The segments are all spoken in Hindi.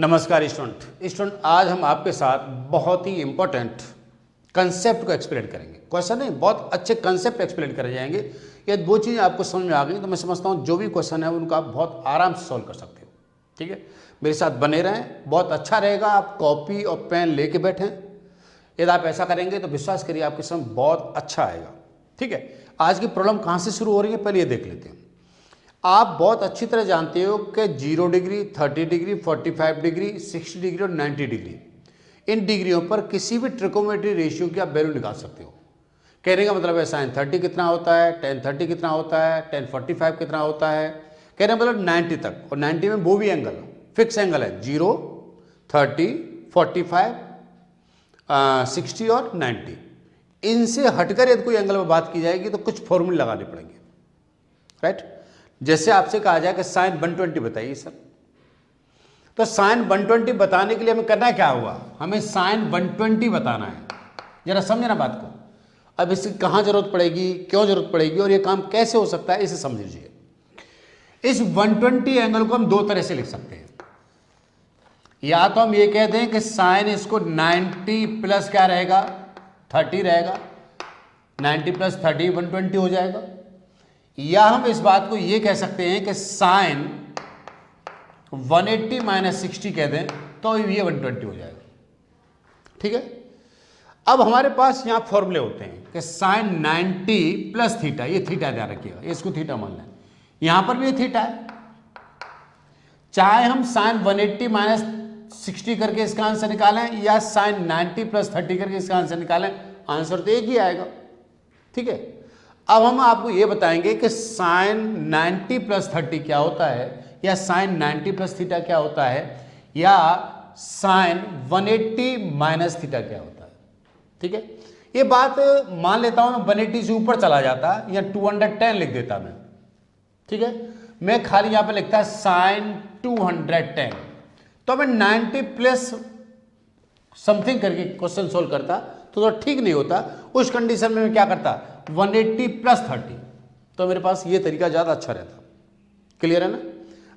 नमस्कार स्टूडेंट, आज हम आपके साथ बहुत ही इंपॉर्टेंट कंसेप्ट को एक्सप्लेन करेंगे। क्वेश्चन नहीं, बहुत अच्छे कंसेप्ट एक्सप्लेन करे जाएंगे। ये दो चीज़ें आपको समझ में आ गई तो मैं समझता हूँ जो भी क्वेश्चन है उनको आप बहुत आराम से सॉल्व कर सकते हो। ठीक है, मेरे साथ बने रहें, बहुत अच्छा रहेगा। आप कॉपी और पेन लेके बैठें। यदि आप ऐसा करेंगे तो विश्वास करिए आपके समझ बहुत अच्छा आएगा। ठीक है, आज की प्रॉब्लम कहाँ से शुरू हो रही है पहले ये देख लेते हैं। आप बहुत अच्छी तरह जानते हो कि 0 डिग्री, 30 डिग्री, 45 डिग्री, 60 डिग्री और 90 डिग्री, इन डिग्रियों पर किसी भी ट्रिकोमेट्री रेशियो की आप वैल्यू निकाल सकते हो। कहने का मतलब है sin 30 कितना होता है, tan 30 कितना होता है, tan 45 कितना होता है। कहने का मतलब 90 तक, और 90 में वो भी एंगल फिक्स एंगल है, 0, 30, 45, 60 और 90। इनसे हटकर यदि कोई एंगल में बात की जाएगी तो कुछ फॉर्मूले लगाने पड़ेंगे। राइट, जैसे आपसे कहा जाए कि sin 120 बताइए सर, तो sin 120 बताने के लिए हमें करना क्या हुआ, हमें sin 120 बताना है। जरा समझे ना बात को। अब इसकी कहाँ जरूरत पड़ेगी, क्यों जरूरत पड़ेगी और ये काम कैसे हो सकता है, इसे समझ लीजिए। इस 120 एंगल को हम दो तरह से लिख सकते हैं। या तो हम ये कह दें कि sin इसको 90 प्लस क्या रहेगा, 30 रहेगा, 90 प्लस 30 120 हो जाएगा। या हम इस बात को ये कह सकते हैं कि sin 180 माइनस 60 कह दें तो ये 120 हो जाएगा। ठीक है, अब हमारे पास यहां फॉर्मूले होते हैं कि sin 90 प्लस थीटा, ये थीटा ध्यान रखिएगा, इसको थीटा मान लें, यहां पर भी ये थीटा है। चाहे हम sin 180 माइनस 60 करके इसका आंसर निकालें या sin 90 प्लस 30 करके इसका आंसर निकालें, आंसर तो एक ही आएगा। ठीक है, अब हम आपको ये बताएंगे कि sin 90 प्लस 30 क्या होता है, या sin 90 प्लस थीटा क्या होता है, या sin 180 माइनस थीटा क्या होता है। ठीक है, ये बात मान लेता हूं मैं 180 से ऊपर चला जाता या 210 लिख देता मैं। ठीक है, मैं खाली यहां पे लिखता sin 210, तो मैं 90 प्लस समथिंग करके क्वेश्चन सोल्व करता तो ठीक नहीं होता। उस कंडीशन में मैं क्या करता, 180 प्लस 30, तो मेरे पास ये तरीका ज़्यादा अच्छा रहता। क्लियर है ना।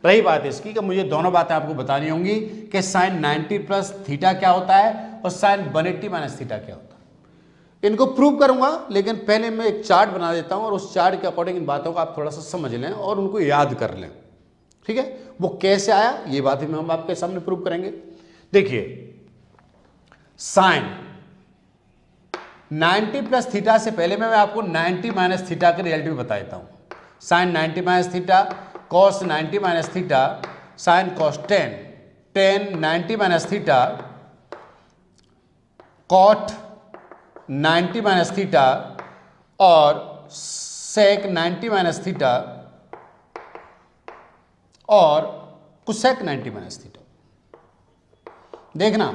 रही बात इसकी कि मुझे दोनों बातें आपको बतानी होंगी कि sin 90 प्लस थीटा क्या होता है और sin 180 माइनस थीटा क्या होता है। इनको प्रूव करूंगा, लेकिन पहले मैं एक चार्ट बना देता हूं और उस चार्ट के अकॉर्डिंग इन बातों को आप थोड़ा सा समझ लें और उनको याद कर लें। ठीक है, वो कैसे आया ये बात भी हम आपके सामने प्रूव करेंगे। देखिए, sin 90 प्लस थीटा से पहले मैं आपको 90 माइनस थीटा के रिलेटिव बता देता हूं। sin 90 minus theta, cos 90 minus theta, sin cos 10, tan 90 minus theta, cot 90 minus theta और sec 90 माइनस थीटा और cosec 90 माइनस थीटा। देखना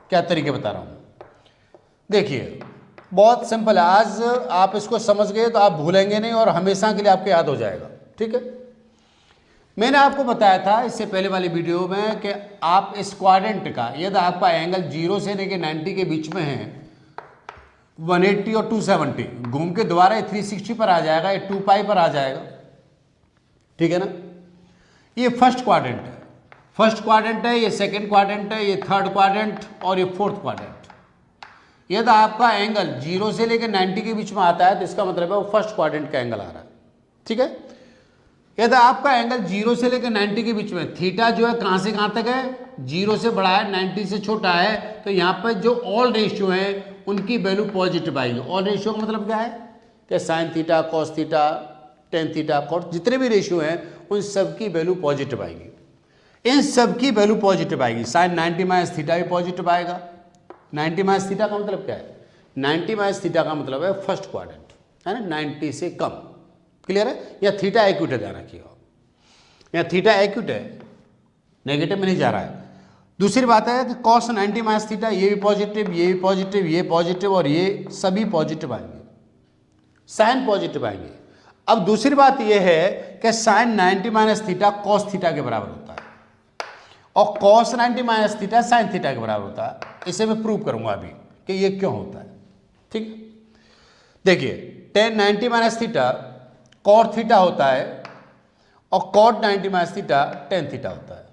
क्या तरीके बता रहा हूं। देखिए, बहुत सिंपल है। आज आप इसको समझ गए तो आप भूलेंगे नहीं और हमेशा के लिए आपको याद हो जाएगा। ठीक है, मैंने आपको बताया था इससे पहले वाली वीडियो में कि आप इस क्वाड्रेंट का, यदि आपका एंगल 0 से लेकर 90 के बीच में है, 180 और 270, घूम के दोबारा 360 पर आ जाएगा, ये 2 पाई पर आ जाएगा। ठीक है ना, ये फर्स्ट क्वाड्रेंट है, फर्स्ट क्वाड्रेंट है, ये सेकेंड क्वाड्रेंट है, ये थर्ड क्वाड्रेंट और ये फोर्थ क्वाड्रेंट। यदि आपका एंगल 0 से लेकर 90 के बीच में आता है तो इसका मतलब है वो फर्स्ट क्वाड्रेंट का एंगल आ रहा है। ठीक है, यदि आपका एंगल 0 से लेकर 90 के बीच में, थीटा जो है कहां से कहां तक है, 0 से बड़ा है, 90 से छोटा है, तो यहां पर जो ऑल रेशियो है उनकी वैल्यू पॉजिटिव आएगी। ऑल रेशियो का मतलब क्या है कि sine theta, cos theta, tan theta, cot, जितने भी रेशियो हैं उन सबकी वैल्यू पॉजिटिव आएगी। इन सबकी वैल्यू पॉजिटिव आएगी। साइन 90 माइनस थीटा भी पॉजिटिव आएगा। 90 माइनस थीटा का मतलब क्या है, 90 माइनस थीटा का मतलब है फर्स्ट क्वाड्रेंट, है ना, 90 से कम। क्लियर है, या थीटा एक्यूट है, ध्यान रखिएगा, या थीटा एक्यूट है, नेगेटिव में नहीं जा रहा है। दूसरी बात है कि कॉस 90 माइनस थीटा, ये भी पॉजिटिव, ये भी पॉजिटिव, ये पॉजिटिव और ये सभी पॉजिटिव आएंगे, साइन पॉजिटिव आएंगे। अब दूसरी बात यह है कि sine 90 minus theta cos theta के बराबर होता है और cos 90 minus theta sine theta के बराबर होता है। इसे मैं प्रूव करूंगा अभी कि ये क्यों होता है। ठीक है, देखिए, tan 90 minus theta cot theta होता है और cot 90 minus theta tan theta होता है।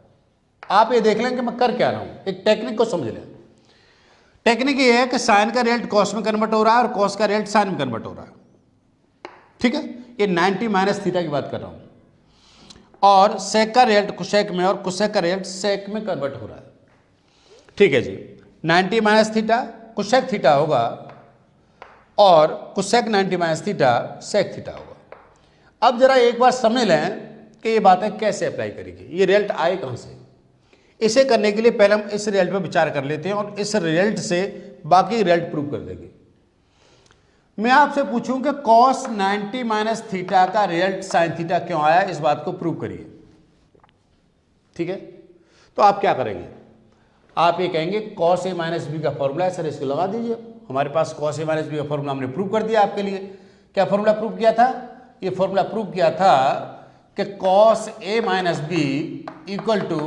आप ये देख लें कि मैं कर क्या रहा हूँ, एक टेक्निक को समझ लें। टेक्निक ये है कि साइन का रिजल्ट कॉस में कन्वर्ट हो रहा है और कॉस का रिजल्ट साइन में कन्वर्ट हो रहा है, ठीक है। ये 90 माइनस थीटा की बात कर रहा हूँ, और सेक का रिजल्ट कुसेक में और कुसेक का रिजल्ट सेक में कन्वर्ट हो रहा है, ठीक है जी। 90 माइनस थीटा कुसेक थीटा होगा और cosec 90 minus theta sec theta होगा। अब जरा एक बार समझ लें कि ये बातें कैसे अप्लाई करेगी, ये रिजल्ट आए कहाँ से। इसे करने के लिए पहले हम इस रिजल्ट पर विचार कर लेते हैं और इस रिजल्ट से बाकी रिजल्ट प्रूव कर देंगे। मैं आपसे पूछूं कि cos 90 माइनस थीटा का रिजल्ट साइन थीटा क्यों आया, इस बात को प्रूव करिए, ठीक है। तो आप क्या करेंगे, आप ये कहेंगे cos a माइनस बी का फॉर्मूला है, सर इसको लगा दीजिए। हमारे पास cos a माइनस बी का फॉर्मूला हमने प्रूव कर दिया आपके लिए। क्या फॉर्मूला प्रूव किया था, ये फॉर्मूला प्रूव किया था कि cos a minus B equal to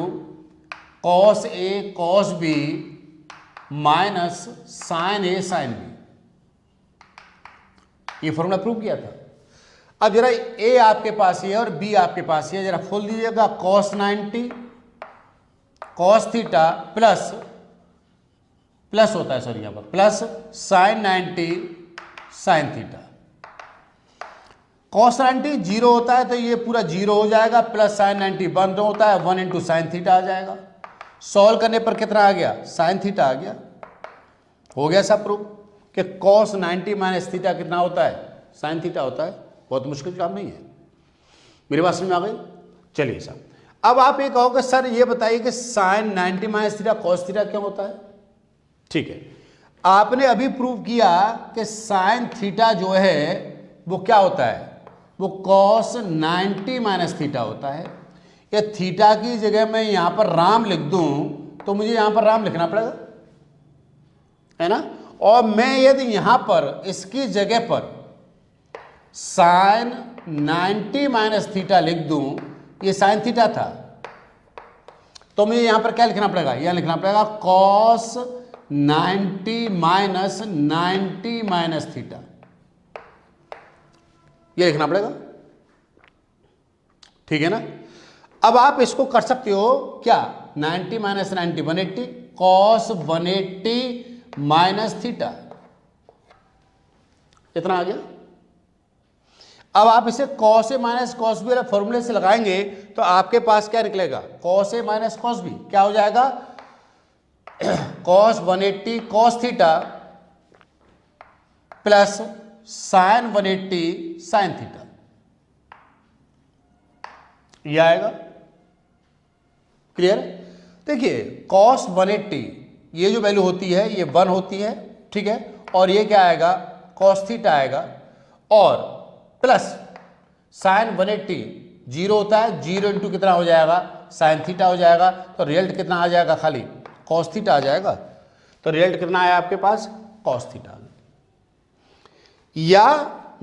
cos a cos b minus sine a sine b, ये फॉर्मूला प्रूव किया था। अब जरा a आपके पास ही है और b आपके पास ही है, जरा खोल दीजिएगा। cos 90 cos theta plus plus होता है, सॉरी यहाँ पर plus sign 90 sine theta. cos 90 zero होता है तो ये पूरा जीरो हो जाएगा, प्लस साइन 90 1 होता है, 1 इंटू साइन थीटा आ जाएगा। सॉल्व करने पर कितना आ गया, साइन थीटा आ गया। हो गया सब प्रूफ कि cos 90 माइनस थीटा कितना होता है, साइन थीटा होता है। बहुत मुश्किल काम नहीं है, मेरी बात समझ में आ गई। चलिए साहब, अब आप ये कहोगे सर ये बताइए कि sine 90 minus theta cos theta क्यों होता है। ठीक है, आपने अभी प्रूव किया कि साइन थीटा जो है वो क्या होता है, वो cos 90 माइनस थीटा होता है। या थीटा की जगह मैं यहां पर राम लिख दूं तो मुझे यहां पर राम लिखना पड़ेगा, है ना। और मैं यदि यहां पर इसकी जगह पर साइन 90 माइनस थीटा लिख दूं, ये साइन थीटा था, तो मुझे यहां पर क्या लिखना पड़ेगा, यहां लिखना पड़ेगा cos 90 माइनस 90 माइनस थीटा, ये लिखना पड़ेगा, ठीक है ना। अब आप इसको कर सकते हो क्या, 90 माइनस 90 180, cos 180 माइनस थीटा, इतना आ गया। अब आप इसे cos a minus cos b वाले फॉर्मूले से लगाएंगे तो आपके पास क्या निकलेगा, cos a minus cos b क्या हो जाएगा, cos 180 cos theta plus sign 180 sign theta, ये आएगा। क्लियर। देखिए cos 180 ये जो वैल्यू होती है ये 1 होती है, ठीक है, और ये क्या आएगा, cos थीटा आएगा, और प्लस साइन 180 जीरो होता है, जीरो इंटू कितना हो जाएगा, साइन थीटा हो जाएगा, तो रिजल्ट कितना आ जाएगा, खाली cos थीटा आ जाएगा। तो रिजल्ट कितना आया आपके पास, cos थीटा। या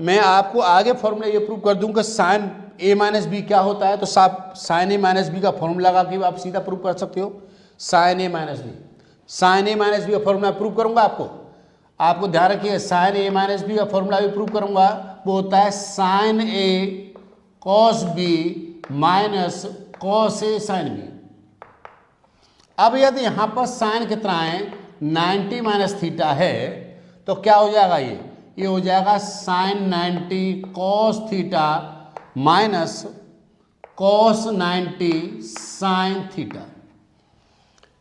मैं आपको आगे फॉर्मूला ये प्रूव कर दूं कि साइन a माइनस बी क्या होता है, तो साइन a माइनस बी का फॉर्मूला लगा के आप सीधा प्रूव कर सकते हो, sine a minus B. Sine a minus B का फॉर्मूला प्रूव करूंगा आपको ध्यान रखिए, साइन a माइनस बी का फॉर्मूला भी प्रूव करूंगा, वो होता है sine a cos b minus cos a sine b। अब यदि यहां पर साइन कितना है, 90 माइनस थीटा है, तो क्या हो जाएगा, ये हो जाएगा sine 90 cos theta minus cos 90 sine theta.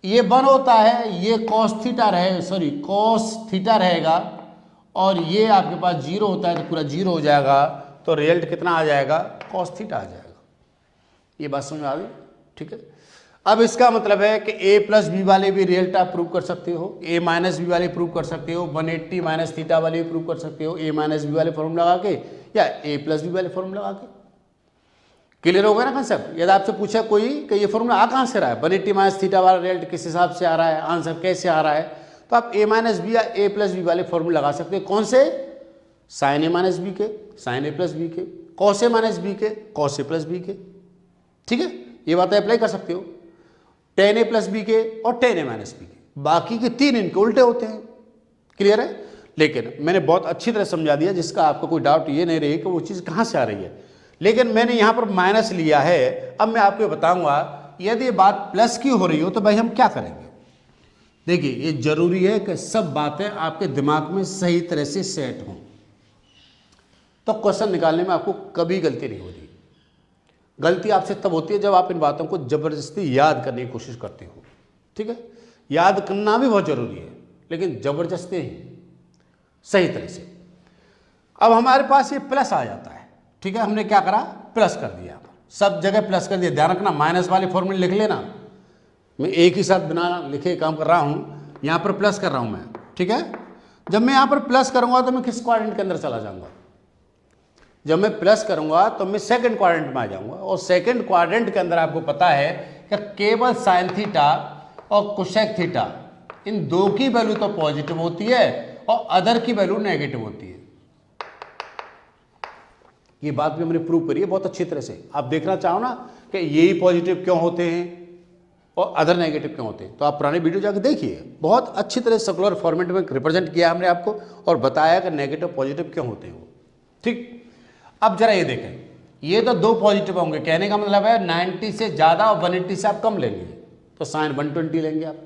ये 1 होता है, ये cos थीटा cos थीटा रहेगा, और ये आपके पास 0 होता है तो पूरा 0 हो जाएगा, तो रिजल्ट कितना आ जाएगा, cos थीटा आ जाएगा। ये बात समझ में आ गई, ठीक है। अब इसका मतलब है कि a प्लस बी वाले भी रिजल्ट आप प्रूव कर सकते हो, a माइनस बी वाले प्रूव कर सकते हो, 180 माइनस थीटा वाले भी प्रूव कर सकते हो, a माइनस बी वाले फॉर्मूला लगा के या a प्लस बी वाले फॉर्मूला लगा के। क्लियर हो गया ना कंसेप्ट। यदि आपसे पूछा कोई कि ये फॉर्मूला आ कहाँ से रहा है, 180 माइनस थीटा वाला रिजल्ट किस हिसाब से आ रहा है, आंसर कैसे आ रहा है, तो आप a माइनस बी या a प्लस बी वाले फॉर्मूला लगा सकते हो। कौन से, साइन a माइनस बी के, साइन a प्लस बी के, cos a माइनस बी के, cos a प्लस बी के, ठीक है। ये बातें अप्लाई कर सकते हो, tan a प्लस बी के और tan a माइनस बी के। बाकी के 3 इनके उल्टे होते हैं। क्लियर है। लेकिन मैंने बहुत अच्छी तरह समझा दिया, जिसका आपको कोई डाउट ये नहीं रहे कि वो चीज़ कहाँ से आ रही है। लेकिन मैंने यहाँ पर माइनस लिया है। अब मैं आपको बताऊंगा यदि ये बात प्लस की हो रही हो तो भाई हम क्या करेंगे? देखिए, ये जरूरी है कि सब बातें आपके दिमाग में सही तरह से सेट हों, तो क्वेश्चन निकालने में आपको कभी गलती नहीं होती। गलती आपसे तब होती है जब आप इन बातों को जबरदस्ती याद करने की कोशिश करते हो। ठीक है, याद करना भी बहुत जरूरी है, लेकिन जबरदस्ती नहीं, सही तरह से। अब हमारे पास ये प्लस आ जाता है। ठीक है, हमने क्या करा? प्लस कर दिया, सब जगह प्लस कर दिया। ध्यान रखना, माइनस वाले फॉर्मूले लिख लेना। मैं एक ही साथ बिना लिखे काम कर रहा हूँ, यहाँ पर प्लस कर रहा हूँ मैं। ठीक है, जब मैं यहाँ पर प्लस करूँगा तो मैं किस क्वाड्रेंट के अंदर चला जाऊँगा? जब मैं प्लस करूँगा तो मैं सेकंड क्वाड्रेंट में आ जाऊँगा, और सेकंड क्वाड्रेंट के अंदर आपको पता है कि केवल साइन थीटा और कोसेक थीटा, इन दो की वैल्यू तो पॉजिटिव होती है और अदर की वैल्यू नेगेटिव होती है। ये बात भी हमने प्रूव करी है बहुत अच्छी तरह से। आप देखना चाहो ना कि यही पॉजिटिव क्यों होते हैं और अदर नेगेटिव क्यों होते हैं, तो आप पुराने वीडियो जाकर देखिए, बहुत अच्छी तरह सर्कुलर फॉर्मेट में रिप्रेजेंट किया हमने आपको और बताया कि नेगेटिव पॉजिटिव क्यों होते हैं वो। ठीक, अब जरा ये देखें, ये तो दो पॉजिटिव होंगे, कहने का मतलब है 90 से ज़्यादा और 180 से आप कम लेंगे, तो साइन 120 लेंगे आप।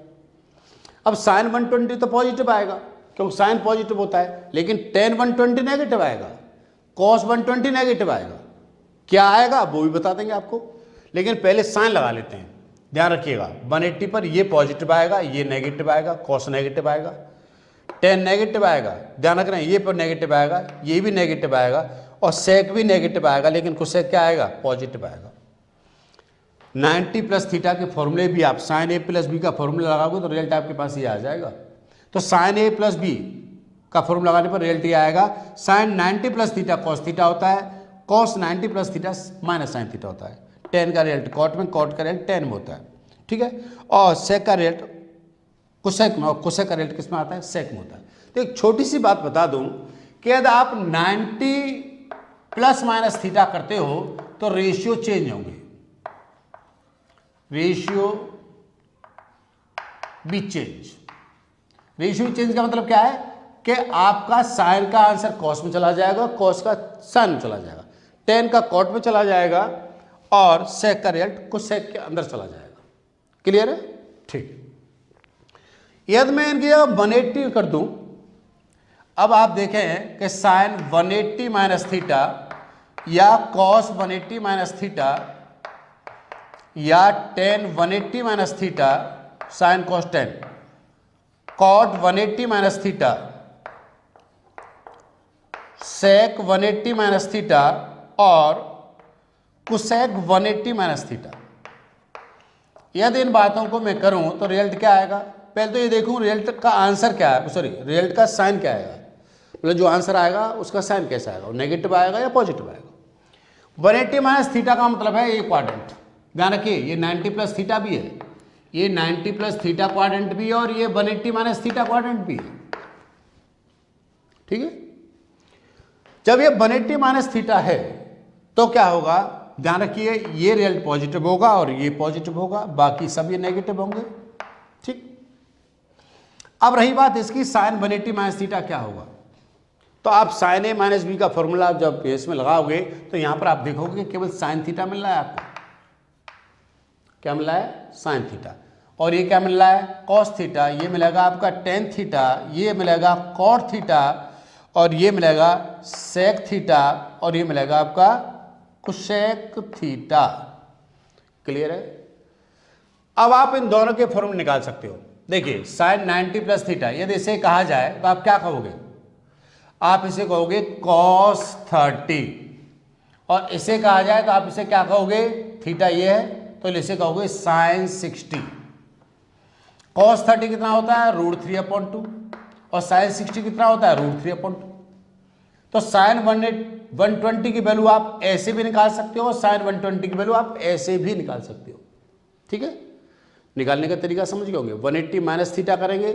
अब साइन 120 तो पॉजिटिव आएगा क्योंकि साइन पॉजिटिव होता है, लेकिन टेन 120 नेगेटिव आएगा, कॉस 120 नेगेटिव आएगा। क्या आएगा वो भी बता देंगे आपको, लेकिन पहले साइन लगा लेते हैं। ध्यान रखिएगा, 180 पर ये पॉजिटिव आएगा, ये नेगेटिव आएगा, कॉस नेगेटिव आएगा, टेन नेगेटिव आएगा। ध्यान रखना, ये पर नेगेटिव आएगा, ये भी नेगेटिव आएगा, और सेक भी नेगेटिव आएगा, लेकिन कोसेक क्या आएगा? पॉजिटिव आएगा। 90 प्लस थीटा के फॉर्मूले भी आप साइन ए प्लस बी का फॉर्मूला लगाओगे तो रिजल्ट आपके पास ये आ जाएगा। तो साइन ए प्लस बी का फॉर्मूला लगाने पर रिजल्ट ये आएगा, sine 90 plus theta cos theta होता है, cos 90 plus theta minus sine theta होता है। टेन का रिजल्ट कॉट में, कॉट का रिजल्ट टेन में होता है। ठीक है, और सेक का रिजल्ट कोसेक में, और कोसेक का रिजल्ट किस में आता है? सेक में होता है। तो एक छोटी सी बात बता दूं कि यदि आप 90 प्लस माइनस थीटा करते हो तो रेशियो चेंज होंगे, रेशियो भी चेंज। रेशियो चेंज का मतलब क्या है कि आपका साइन का आंसर कॉस में चला जाएगा, कॉस का साइन में चला जाएगा, टेन का कॉट में चला जाएगा, और सेक का रिजल्ट कोसेक के अंदर चला जाएगा। क्लियर है? ठीक। यदि मैं इनकी जगह 180 कर दूं, अब आप देखें कि साइन 180 माइनस थीटा या कॉस 180 माइनस थीटा या tan 180 minus theta, sine cos tan, cot 180 minus theta, sec 180 minus theta और कोसेक 180 माइनस थीटा। यदि इन बातों को मैं करूं तो रिजल्ट क्या आएगा? पहले तो ये देखूं रिजल्ट का आंसर क्या है, सॉरी रिजल्ट का साइन क्या आएगा, मतलब जो आंसर आएगा उसका साइन कैसा आएगा, नेगेटिव आएगा या पॉजिटिव आएगा। 180 माइनस थीटा का मतलब है ये क्वाड्रेंट। ध्यान रखिए, ये 90 प्लस थीटा भी है, ये 90 प्लस थीटा क्वाड्रेंट भी है, और ये 180 माइनस थीटा क्वाड्रेंट भी है। ठीक है, जब ये 180 माइनस थीटा है तो क्या होगा? ध्यान रखिए, ये रिजल्ट पॉजिटिव होगा और ये पॉजिटिव होगा, बाकी सब ये नेगेटिव होंगे। ठीक, अब रही बात इसकी साइन 180 माइनस थीटा क्या होगा, तो आप साइन ए माइनस बी का फॉर्मूला जब इसमें लगाओगे तो यहां पर आप देखोगे केवल साइन थीटा मिल रहा है आपको। क्या मिल रहा है? Sine theta. और ये क्या मिल रहा है? Cos theta. ये मिलेगा आपका टेन थीटा, ये मिलेगा कॉट थीटा, और ये मिलेगा सेक थीटा, और ये मिलेगा आपका कोसेक थीटा। क्लियर है? अब आप इन दोनों के फॉर्मूले निकाल सकते हो। देखिए, साइन 90 प्लस थीटा, यदि इसे कहा जाए तो आप क्या कहोगे? आप इसे कहोगे कॉस 30, और इसे कहा जाए तो आप इसे क्या कहोगे? थीटा ये है तो इसे कहोगे साइन 60। कॉस 30 कितना होता है? √3/2, और साइन 60 कितना होता है? √3/2। तो साइन 120 की वैल्यू आप ऐसे भी निकाल सकते हो, साइन 120 की वैल्यू आप ऐसे भी निकाल सकते हो। ठीक है, निकालने का तरीका समझ गए होंगे। 180 माइनस थीटा करेंगे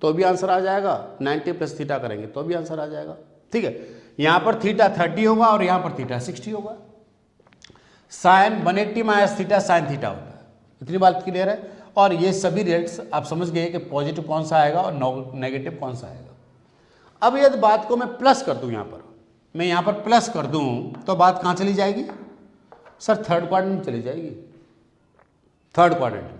तो भी आंसर आ जाएगा, 90 प्लस थीटा करेंगे तो भी आंसर आ जाएगा। ठीक है, यहां पर थीटा 30 होगा और यहां पर थीटा 60 होगा। Sine 180 minus theta sine theta होता है। इतनी बात क्लियर है? और ये सभी रिजल्ट्स आप समझ गए कि पॉजिटिव कौन सा आएगा और नेगेटिव कौन सा आएगा। अब यदि बात को मैं प्लस कर दूं, मैं यहां पर प्लस कर दूं तो बात कहां चली जाएगी? सर थर्ड क्वाड्रेंट में चली जाएगी। थर्ड क्वाड्रेंट में।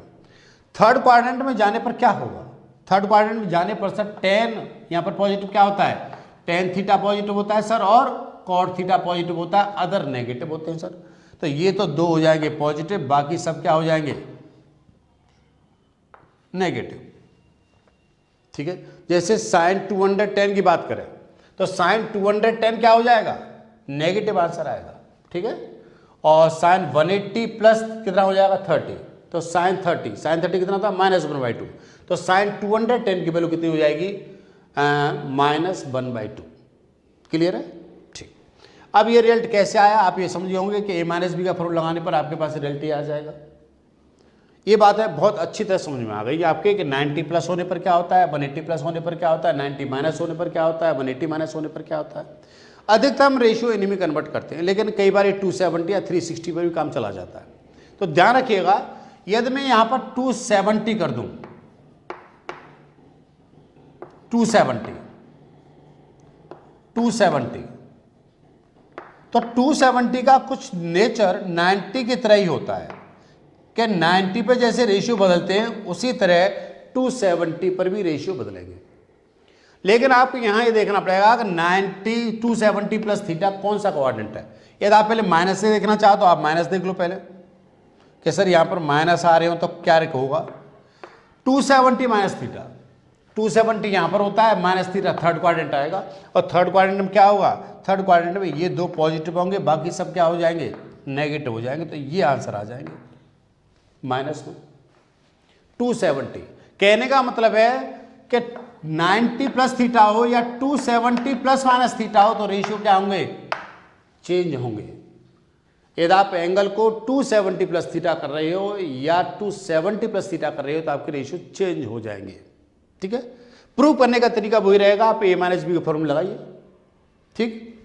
थर्ड क्वाड्रेंट में जाने पर क्या होगा? थर्ड क्वाड्रेंट में जाने पर सर टेन, यहाँ पर पॉजिटिव क्या होता है? टेन थीटा पॉजिटिव होता है सर, और कॉट थीटा पॉजिटिव होता है, अदर नेगेटिव होते हैं सर। तो ये तो दो हो जाएंगे पॉजिटिव, बाकी सब क्या हो जाएंगे? नेगेटिव। ठीक है, जैसे साइन 210 की बात करें तो साइन 210 क्या हो जाएगा? नेगेटिव आंसर आएगा। ठीक है, और साइन 180 प्लस कितना हो जाएगा? 30। तो साइन 30 कितना था? -1/2। तो साइन 210 की वैल्यू कितनी हो जाएगी? -1/2। क्लियर है? ठीक। अब ये रिजल्ट कैसे आया आप ये समझ होंगे कि a-b का फॉर्मूला लगाने पर आपके पास रिजल्ट ये आ जाएगा। ये बात है बहुत अच्छी तरह समझ में आ गई आपके कि 90 प्लस होने पर क्या होता है, 180 प्लस होने पर क्या होता है, 90 माइनस होने पर क्या होता है, 180 माइनस होने पर क्या होता है। अधिकतम रेशियो इन्हीं में कन्वर्ट करते हैं, लेकिन कई बार ये 270 या 360 पर भी काम चला जाता है। तो ध्यान रखिएगा, यदि मैं यहाँ पर 270 कर दूं, 270 तो 270 का कुछ नेचर 90 की तरह ही होता है कि 90 पे जैसे रेशियो बदलते हैं उसी तरह 270 पर भी रेशियो बदलेंगे। लेकिन आपको यहाँ ये देखना पड़ेगा कि 270 प्लस थीटा कौन सा कोऑर्डिनेट है। यदि आप पहले माइनस से देखना चाहो तो आप माइनस देख लो पहले कि सर यहाँ पर माइनस आ रहे हो तो क्या होगा? 270 माइनस थीटा, 270 यहाँ पर होता है, माइनस थीटा थर्ड क्वाड्रेंट आएगा, और थर्ड क्वाड्रेंट में क्या होगा? थर्ड क्वाड्रेंट में ये दो पॉजिटिव होंगे, बाकी सब क्या हो जाएंगे? नेगेटिव हो जाएंगे। तो ये आंसर आ जाएंगे माइनस में 270। कहने का मतलब है कि 90 प्लस थीटा हो या 270 प्लस माइनस थीटा हो तो रेशियो क्या होंगे? चेंज होंगे। यदि आप एंगल को 270 प्लस थीटा कर रहे हो या 270 प्लस थीटा कर रहे हो तो आपके रेशियो चेंज हो जाएंगे। ठीक है, प्रूव करने का तरीका वही रहेगा, आप a-b का फॉर्मूला लगाइए। ठीक,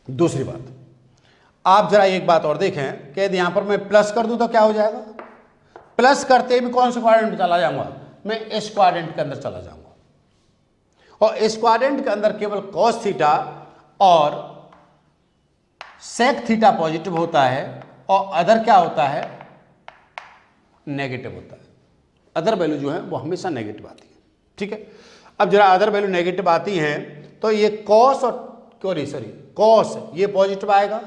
दूसरी बात, आप जरा एक बात और देखें कि यदि यहां पर मैं प्लस कर दूं तो क्या हो जाएगा? प्लस करते भी कौन से क्वाड्रेंट में चला जाऊंगा? मैं इस क्वाड्रेंट के अंदर चला जाऊंगा, और इस क्वाड्रेंट के अंदर केवल कॉस थीटा और सेक थीटा पॉजिटिव होता है, और अदर क्या होता है? नेगेटिव होता है। अदर वैल्यू जो है वो हमेशा नेगेटिव आती है। ठीक है, अब जरा अदर वैल्यू नेगेटिव आती हैं तो ये कॉस और कॉस ये पॉजिटिव आएगा,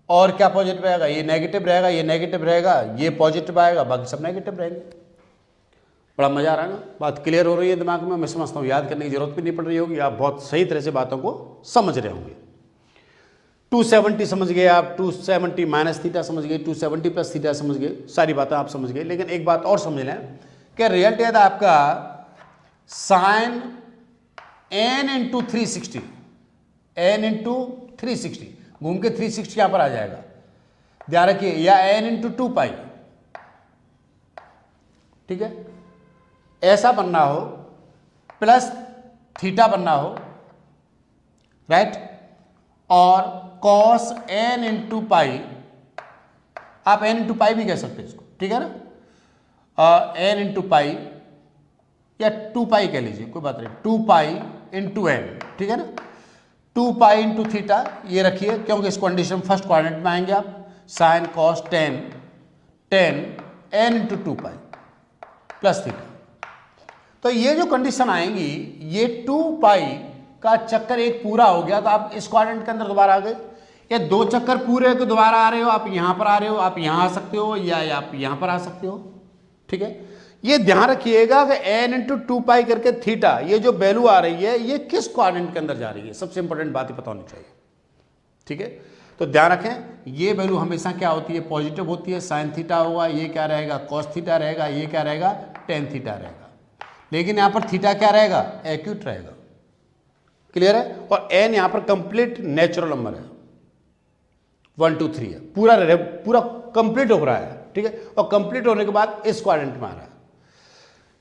और क्या पॉजिटिव आएगा? ये नेगेटिव रहेगा, ये नेगेटिव रहेगा, ये पॉजिटिव आएगा, बाकी सब नेगेटिव रहेंगे। बड़ा मजा आ रहा है ना? बात क्लियर हो रही है दिमाग में? मैं समझता हूँ याद करने की जरूरत भी नहीं पड़ रही होगी, आप बहुत सही तरह से बातों को समझ रहे होंगे। 270 समझ गए आप, 270 माइनस थीटा समझ गए, 270 प्लस थीटा समझ गए, सारी बातें आप समझ गए। लेकिन एक बात और समझ लें कि रिजल्ट यदि आपका sine n into 360, n into 360 घूम के 360 यहां पर आ जाएगा, ध्यान रखिए, या n इंटू 2π। ठीक है, ऐसा बनना हो, प्लस थीटा बनना हो, राइट, और कॉस n इंटू पाई, आप n इंटू पाई भी कह सकते हैं इसको। ठीक है ना, n इंटू पाई या 2π कह लीजिए, कोई बात नहीं, 2π इंटू n। ठीक है ना, 2π इंटू थीटा ये रखिए, क्योंकि इस कंडीशन फर्स्ट क्वाड्रेंट में आएंगे आप। Sine cos 10 n into 2π plus theta. तो ये जो कंडीशन आएंगी, ये 2π का चक्कर एक पूरा हो गया तो आप इस क्वाड्रेंट के अंदर दोबारा आ गए, या दो चक्कर पूरे को दोबारा आ रहे हो, आप यहां पर आ रहे हो, आप यहां आ सकते हो, या आप यहां पर आ सकते हो। ठीक है, ये ध्यान रखिएगा कि n इंटू 2π करके थीटा, ये जो वैल्यू आ रही है ये किस क्वाड्रेंट के अंदर जा रही है, सबसे इंपॉर्टेंट बात ही पता होनी चाहिए। ठीक है, तो ध्यान रखें, ये वैल्यू हमेशा क्या होती है? पॉजिटिव होती है। साइन थीटा होगा, ये क्या रहेगा? कॉस थीटा रहेगा, ये क्या रहेगा? टेन थीटा रहेगा। लेकिन यहां पर थीटा क्या रहेगा? एक्यूट रहेगा। क्लियर है? और n यहां पर कंप्लीट नेचुरल नंबर है, 1 2 3 है, पूरा कंप्लीट हो रहा है। ठीक है, और कंप्लीट होने के बाद इस क्वाड्रेंट में आ रहा है।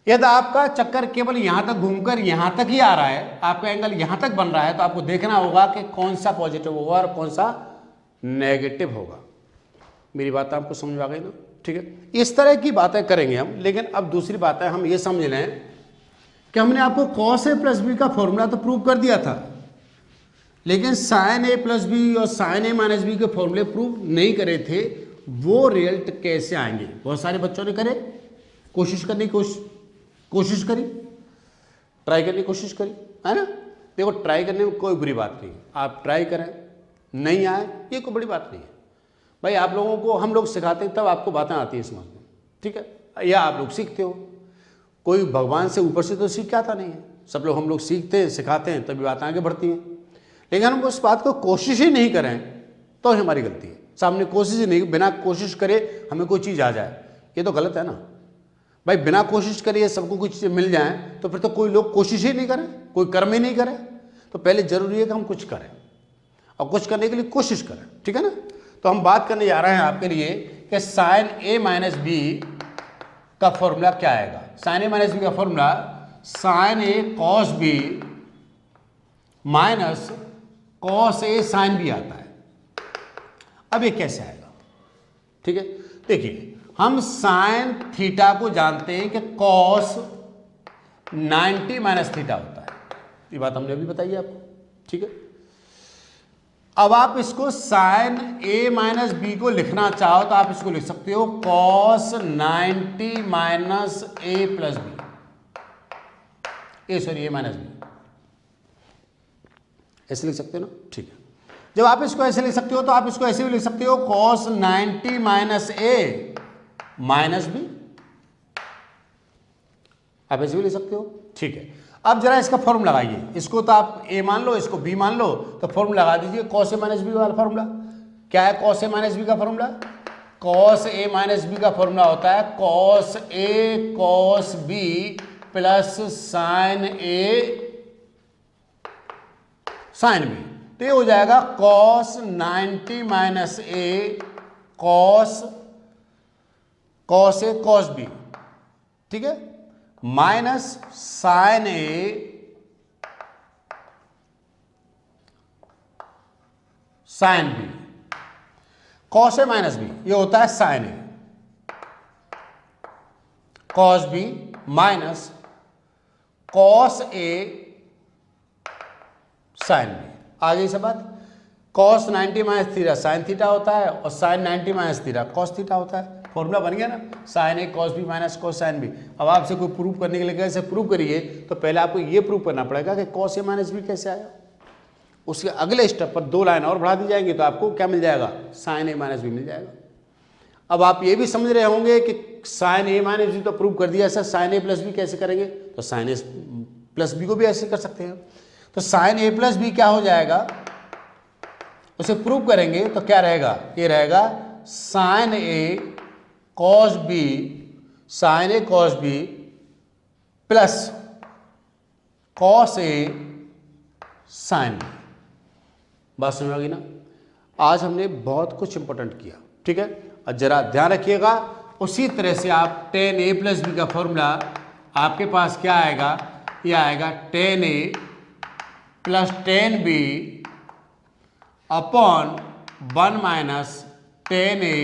यदि आपका चक्कर केवल यहां तक घूमकर यहां तक ही आ रहा है, आपका एंगल यहां तक बन रहा है, तो आपको देखना होगा कि कौन सा पॉजिटिव होगा और कौन सा नेगेटिव होगा। मेरी बात आपको समझ आ गई ना? ठीक है, इस तरह की बातें करेंगे हम। लेकिन अब दूसरी बात है, हम ये समझ लें कि हमने आपको कॉस ए प्लस बी का फॉर्मूला तो प्रूव कर दिया था, लेकिन साइन ए प्लस बी और साइन ए माइनस बी के फॉर्मूले प्रूव नहीं करे थे, वो रिजल्ट कैसे आएंगे। बहुत सारे बच्चों ने करे, कोशिश करने की कोशिश करी, ट्राई करने की कोशिश करी, है ना। देखो ट्राई करने में कोई बुरी बात नहीं है, आप ट्राई करें, नहीं आए ये कोई बड़ी बात नहीं है भाई। आप लोगों को हम लोग सिखाते हैं तब आपको बातें आती हैं समझ में, ठीक है, या आप लोग सीखते हो। कोई भगवान से ऊपर से तो सीख के आता नहीं है, सब लोग हम लोग सीखते हैं सिखाते हैं तभी बातें आगे बढ़ती हैं। लेकिन हम उस बात को कोशिश ही नहीं करें तो हमारी गलती है। सामने कोशिश ही नहीं, बिना कोशिश करे हमें कोई चीज़ आ जाए, ये तो गलत है ना भाई। बिना कोशिश करे सबको कुछ चीज़ मिल जाए तो फिर तो कोई लोग कोशिश ही नहीं करें, कोई कर्म ही नहीं करे। तो पहले जरूरी है कि हम कुछ करें और कुछ करने के लिए कोशिश करें, ठीक है ना। तो हम बात करने जा रहे हैं आपके लिए कि साइन ए माइनस बी का फॉर्मूला क्या आएगा। साइन ए माइनस बी का formula sine A cos B minus cos A sine B आता है। अब ये कैसे आएगा, ठीक है। देखिए हम साइन थीटा को जानते हैं कि कॉस 90 माइनस थीटा होता है, ये बात हमने अभी बताई आपको, ठीक है। अब आप इसको साइन ए माइनस बी को लिखना चाहो तो आप इसको लिख सकते हो कॉस 90 माइनस ए प्लस बी, ए माइनस बी, ऐसे लिख सकते हो ना, ठीक है। जब आप इसको ऐसे लिख सकते हो तो आप इसको ऐसे भी लिख सकते हो कॉस 90 माइनस ए माइनस बी, आप ऐसे भी लिख सकते हो, ठीक है। अब जरा इसका फॉर्मूला लगाइए, इसको तो आप ए मान लो, इसको बी मान लो, तो फॉर्मूला लगा दीजिए कॉस ए माइनस बी वाला फॉर्मूला। क्या है कॉस ए माइनस बी का formula? Cos A minus B का फॉर्मूला होता है cos A cos B plus sign A sine B. तो ये हो जाएगा cos 90 minus A cos A cos B, ठीक है, minus sign A sine B. Cos A minus B ये होता है sign A cos B minus cos A sine B. आ गई सब बात। Cos 90 minus theta sine theta होता है और sine 90 minus theta cos theta होता है। फॉर्मूला बन गया ना, sine A cos B minus cos sine B. अब आपसे कोई प्रूव करने के लिए कैसे प्रूव करिए, तो पहले आपको ये प्रूव करना पड़ेगा कि कॉस ए माइनस बी कैसे आया। उसके अगले स्टेप पर 2 लाइन और बढ़ा दी जाएंगी तो आपको क्या मिल जाएगा, साइन ए माइनस बी मिल जाएगा। अब आप ये भी समझ रहे होंगे कि साइन ए माइनस बी तो प्रूव कर दिया, sir sign A plus B कैसे करेंगे, तो साइन ए प्लस बी को भी ऐसे कर सकते हैं। तो साइन ए प्लस बी क्या हो जाएगा, उसे प्रूव करेंगे तो क्या रहेगा, ये रहेगा sign A cos B sign A cos B plus cos A sine B. बात समझ आ गई ना। आज हमने बहुत कुछ इंपॉर्टेंट किया, ठीक है। और जरा ध्यान रखिएगा, उसी तरह से आप tan a प्लस बी का फॉर्मूला आपके पास क्या आएगा, ये आएगा tan a plus tan b upon 1 minus tan a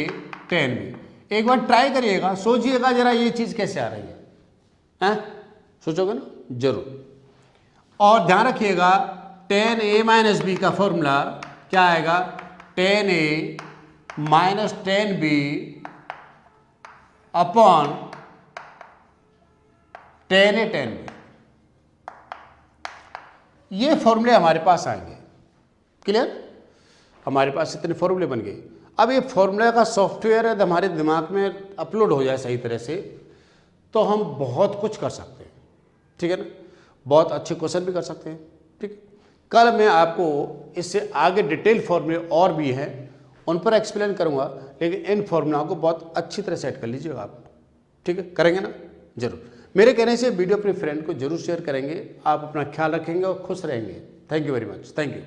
tan b। एक बार ट्राई करिएगा, सोचिएगा जरा ये चीज़ कैसे आ रही है, हैं? सोचोगे ना जरूर। और ध्यान रखिएगा tan a माइनस बी का फॉर्मूला क्या आएगा, tan a minus tan b upon tan a tan b। ये फॉर्मूले हमारे पास आएंगे, क्लियर। हमारे पास इतने फॉर्मूले बन गए। अब ये फॉर्मूला का सॉफ्टवेयर यदि हमारे दिमाग में अपलोड हो जाए सही तरह से तो हम बहुत कुछ कर सकते हैं, ठीक है ना। बहुत अच्छे क्वेश्चन भी कर सकते हैं, ठीक। कल मैं आपको इससे आगे डिटेल फॉर्मूले और भी हैं उन पर एक्सप्लेन करूंगा, लेकिन इन फॉर्मूला को बहुत अच्छी तरह सेट कर लीजिएगा आप, ठीक है। करेंगे ना जरूर। मेरे कहने से वीडियो अपने फ्रेंड को जरूर शेयर करेंगे। आप अपना ख्याल रखेंगे और खुश रहेंगे। Thank you very much, thank you.